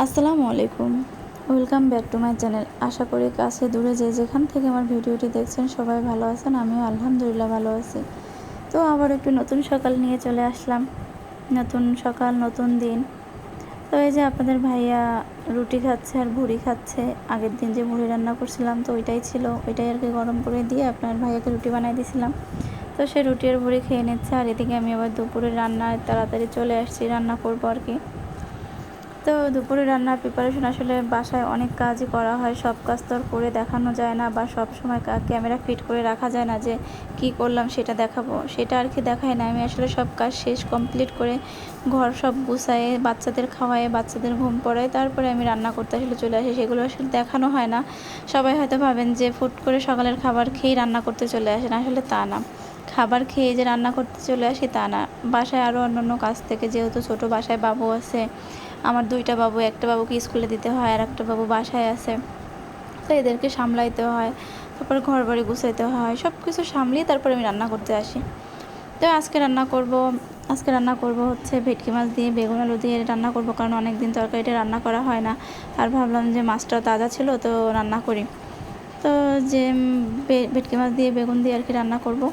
আসসালামু আলাইকুম, welcome back to my channel. আশা করি কাছে দূরে যে যেখান থেকে আমার ভিডিওটি দেখছেন সবাই ভালো আছেন। আমিও আলহামদুলিল্লাহ ভালো আছি। তো আবার একটু নতুন সকাল নিয়ে চলে আসলাম। নতুন সকাল, নতুন দিন। তো এই যে আপনাদের ভাইয়া রুটি খাচ্ছে আর ভুড়ি খাচ্ছে। আগের দিন যে ভুড়ি রান্না করছিলাম তো ওইটাই ছিল, ওইটাই আর কি গরম করে দিয়ে আপনার ভাইয়াকে রুটি বানিয়ে দিয়েছিলাম। তো সে রুটি আর ভুড়ি খেয়ে নিচ্ছে, আর এদিকে আমি আবার দুপুরে রান্নায় তাড়াতাড়ি চলে আসছি, রান্না করবো আর কি। তো দুপুরে রান্নার প্রিপারেশন আসলে বাসায় অনেক কাজই করা হয়, সব কাজ তো আর করে দেখানো যায় না, বা সব সময় ক্যামেরা ফিট করে রাখা যায় না যে কি করলাম সেটা দেখাবো, সেটা আর কি দেখায় না। আমি আসলে সব কাজ শেষ কমপ্লিট করে ঘর সব গুছায়ে বাচ্চাদের খাওয়ায় বাচ্চাদের ঘুম পড়ায় তারপরে আমি রান্না করতে আসলে চলে আসি। সেগুলো আসলে দেখানো হয় না। সবাই হয়তো ভাবেন যে ফুট করে সকালের খাবার খেয়েই রান্না করতে চলে আসেন, আসলে তা না। খাবার খেয়ে যে রান্না করতে চলে আসি তা না, বাসায় আরও অন্যান্য কাজ থেকে, যেহেতু ছোটো বাসায় বাবু আছে আমার, দুইটা বাবু, একটা বাবুকে স্কুলে দিতে হয় আর একটা বাবু বাসায় আছে, তো এদেরকে সামলাইতে হয়, তারপর ঘর বাড়ি গুছাইতে হয়, সব কিছু সামলিয়ে তারপরে আমি রান্না করতে আসি। তো আজকে রান্না করব হচ্ছে ভেটকি মাছ দিয়ে বেগুন আলু দিয়ে রান্না করব, কারণ অনেক দিন তরকারিটা রান্না করা হয় না, আর ভাবলাম যে মাছটা তাজা ছিল তো রান্না করি। তো যে ভেটকি মাছ দিয়ে বেগুন দিয়ে আর কি রান্না করব।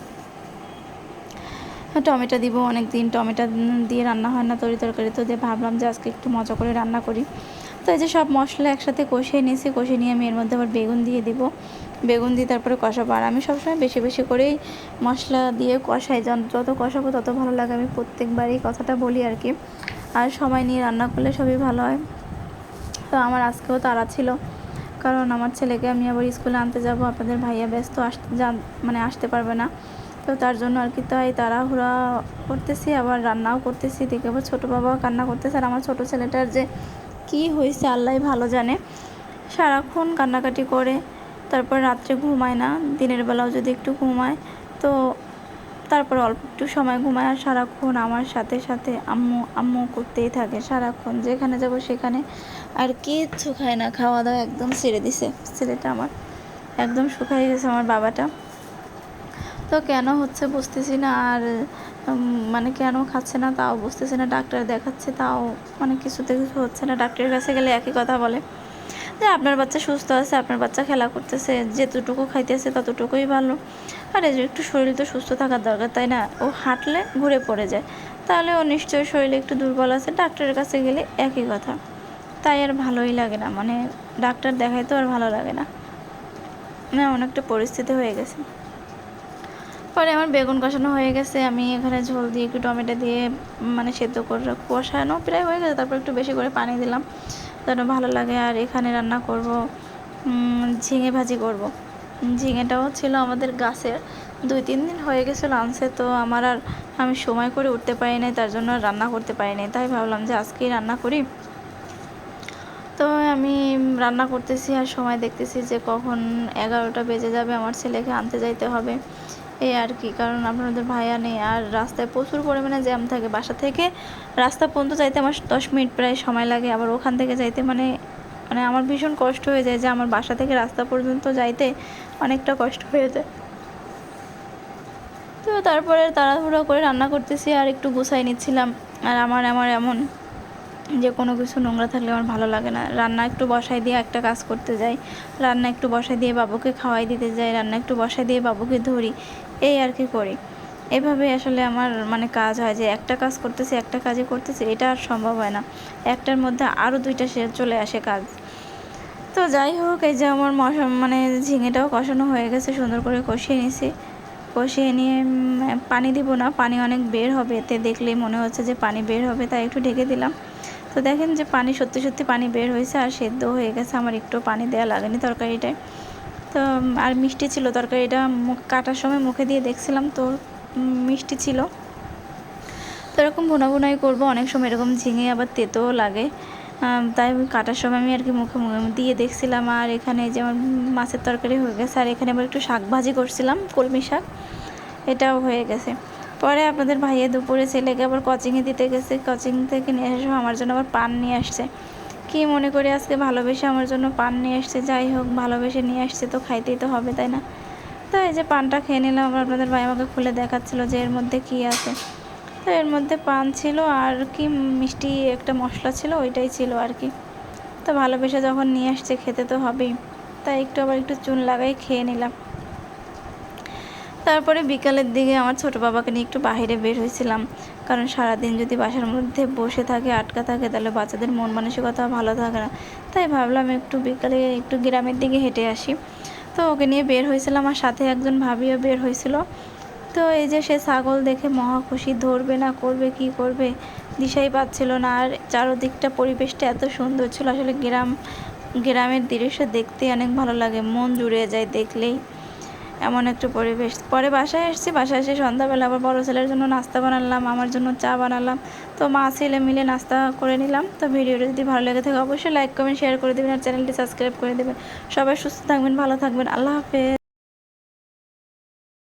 টমেটো দিব, অনেক দিন টমেটো দিয়ে রান্না হয় না তরকারি, তো দিয়ে ভাবলাম যে আজকে একটু মজা করে রান্না করি। তো এই যে সব মশলা একসাথে কষিয়ে নিয়েছি, কষিয়ে নিয়ে আমি এর মধ্যে আবার বেগুন দিয়ে দিব, বেগুন দিয়ে তারপরে কষাবো। আর আমি সবসময় বেশি বেশি করেই মশলা দিয়ে কষাই, যত কষাবো তত ভালো লাগে, আমি প্রত্যেকবারই কথাটা বলি আর কি। আর সময় নিয়ে রান্না করলে সবই ভালো হয়। তো আমার আজকেও তাড়া ছিল, কারণ আমার ছেলেকে আমি আবার স্কুলে আনতে যাব, আপনাদের ভাইয়া ব্যস্ত আসতে পারবে না, তো তার জন্য আর কি তাই তাড়াহুড়া করতেছি, আবার রান্নাও করতেছি। দেখে আবার ছোটো বাবাও কান্না করতেছে, আর আমার ছোটো ছেলেটার যে কী হয়েছে আল্লাহ ভালো জানে, সারাক্ষণ কান্নাকাটি করে, তারপর রাত্রে ঘুমায় না, দিনের বেলাও যদি একটু ঘুমায় তো তারপর অল্প একটু সময় ঘুমায়, আর সারাক্ষণ আমার সাথে সাথে আম্মু আম্মু করতেই থাকে সারাক্ষণ, যেখানে যাব সেখানে, আর কিচ্ছু খায় না, খাওয়া দাওয়া একদম ছেড়ে দিছে ছেলেটা আমার, একদম শুকাই গেছে আমার বাবাটা। তো কেন হচ্ছে বুঝতেছি না, আর মানে কেন খাচ্ছে না তাও বুঝতেছি না, ডাক্তার দেখাচ্ছে তাও মানে কিছুতে কিছু হচ্ছে না। ডাক্তারের কাছে গেলে একই কথা বলে যে আপনার বাচ্চা সুস্থ আছে, আপনার বাচ্চা খেলা করতেছে, যেতটুকু খাইতেছে ততটুকুই ভালো, আর এই যে একটু শরীর তো সুস্থ থাকার দরকার, তাই না? ও হাঁটলে ঘুরে পড়ে যায়, তাহলে ও নিশ্চয়ই শরীরে একটু দুর্বল আছে, ডাক্তারের কাছে গেলে একই কথা। তাই আর ভালোই লাগে না, মানে ডাক্তার দেখাই তো আর ভালো লাগে না, মানে অনেকটা পরিস্থিতি হয়ে গেছে। পরে আমার বেগুন কষানো হয়ে গেছে, আমি এখানে ঝোল দিয়ে একটু টমেটো দিয়ে মানে সেদ্ধ করে কষানো প্রায় হয়ে গেছে, তারপর একটু বেশি করে পানি দিলাম যেন ভালো লাগে। আর এখানে রান্না করব ঝিঙে ভাজি করব। ঝিঙেটাও ছিল আমাদের গাছের, 2-3 দিন হয়ে গেছিলো আনছে, তো আমি সময় করে উঠতে পারি নাই, তার জন্য রান্না করতে পারি নাই, তাই ভাবলাম যে আজকেই রান্না করি। তো আমি রান্না করতেছি আর সময় দেখতেছি যে কখন 11টা বেজে যাবে, আমার ছেলেকে আনতে যাইতে হবে, এই আর কি। কারণ আপনাদের ভাইয়া নেই, আর রাস্তায় প্রচুর পরিমাণে জ্যাম থাকে, বাসা থেকে রাস্তা পর্যন্ত যাইতে আমার 10 মিনিট প্রায় সময় লাগে, আবার ওখান থেকে যাইতে মানে মানে আমার ভীষণ কষ্ট হয়ে যায় যে আমার বাসা থেকে রাস্তা পর্যন্ত যাইতে অনেকটা কষ্ট হয়ে যায়। তো তারপরে তাড়াহুড়ো করে রান্না করতেছি আর একটু গুছাই নিচ্ছিলাম। আর আমার আমার এমন যে কোনো কিছু নোংরা থাকলে আমার ভালো লাগে না, রান্না একটু বসাই দিয়ে একটা কাজ করতে যাই, রান্না একটু বসাই দিয়ে বাবুকে খাওয়াই দিতে যাই, রান্না একটু বসাই দিয়ে বাবুকে ধরি, এই আর কি করি। এভাবে আসলে আমার মানে কাজ হয় যে একটা কাজ করতেছি একটা কাজই করতেছি, এটা আর সম্ভব হয় না, একটার মধ্যে আরও 2টা সে চলে আসে কাজ। তো যাই হোক, এই যে আমার মানে ঝিঙেটাও কষানো হয়ে গেছে, সুন্দর করে কষিয়ে নিছি, কষিয়ে নিয়ে পানি দিব না, পানি অনেক বের হবে, এতে দেখলেই মনে হচ্ছে যে পানি বের হবে, তাই একটু ঢেকে দিলাম। তো দেখেন যে পানি সত্যি সত্যি পানি বের হয়েছে, আর সেদ্ধ হয়ে গেছে, আমার একটু পানি দেওয়া লাগেনি তরকারিটায়। তো আর মিষ্টি ছিল তরকারিটা, কাটার সময় মুখে দিয়ে দেখছিলাম তো মিষ্টি ছিল। তো এরকম ভুনাই করবো, অনেক সময় এরকম ঝিঙে আবার তেতোও লাগে, তাই কাটার সময় আমি আর কি মুখে দিয়ে দেখছিলাম। আর এখানে যে আমার মাছের তরকারি হয়ে গেছে, আর এখানে আবার একটু শাক ভাজি করছিলাম, কলমি শাক, এটাও হয়ে গেছে। পরে আপনাদের ভাইয়া দুপুরে ছেলেকে আবার কোচিংয়ে দিতে গেছে, কোচিং থেকে নিয়ে এসে আমার জন্য আবার পান নিয়ে আসছে, কি মনে করি আজকে ভালোবেসে আমার জন্য পান নিয়ে আসছে, যাই হোক ভালোবেসে নিয়ে আসছে তো খাইতেই তো হবে, তাই না? তো এই যে পানটা খেয়ে নিলাম, আবার আপনাদের ভাই আমাকে খুলে দেখাচ্ছিলো যে এর মধ্যে কী আছে। তো এর মধ্যে পান ছিল আর কি মিষ্টি একটা মশলা ছিল, ওইটাই ছিল আর কি। তো ভালোবেসে যখন নিয়ে আসছে খেতে তো হবেই, তাই আবার একটু চুন লাগাই খেয়ে নিলাম। তারপরে বিকালের দিকে আমার ছোটো বাবাকে নিয়ে একটু বাইরে বের হয়েছিলাম, কারণ সারাদিন যদি বাসার মধ্যে বসে থাকে আটকা থাকে তাহলে বাচ্চাদের মন মানসিকতা ভালো থাকে না। তাই ভাবলাম একটু বিকালে একটু গ্রামের দিকে হেঁটে আসি। তো ওকে নিয়ে বের হয়েছিলাম, আর সাথে একজন ভাবিও বের হয়েছিল। তো এই যে সে ছাগল দেখে মহা খুশি, ধরবে না করবে কি করবে দিশাই পাচ্ছিল না। আর চারদিকটা পরিবেশটা এত সুন্দর ছিল, আসলে গ্রামের দৃশ্য দেখতে অনেক ভালো লাগে, মন জুড়িয়ে যায় দেখলেই এমন একটা পরিবেশ। পরে বাসায় এসেছি, বাসায় এসে সন্ধ্যাবেলা আবার বড় ছেলের জন্য নাস্তা বানালাম, আমার জন্য চা বানালাম। তো মা ছেলে মিলে নাস্তা করে নিলাম। তো ভিডিওটা যদি ভালো লেগে থাকে অবশ্যই লাইক কমেন্ট শেয়ার করে দেবেন, আর চ্যানেলটি সাবস্ক্রাইব করে দেবেন। সবাই সুস্থ থাকবেন, ভালো থাকবেন, আল্লাহ হাফেজ।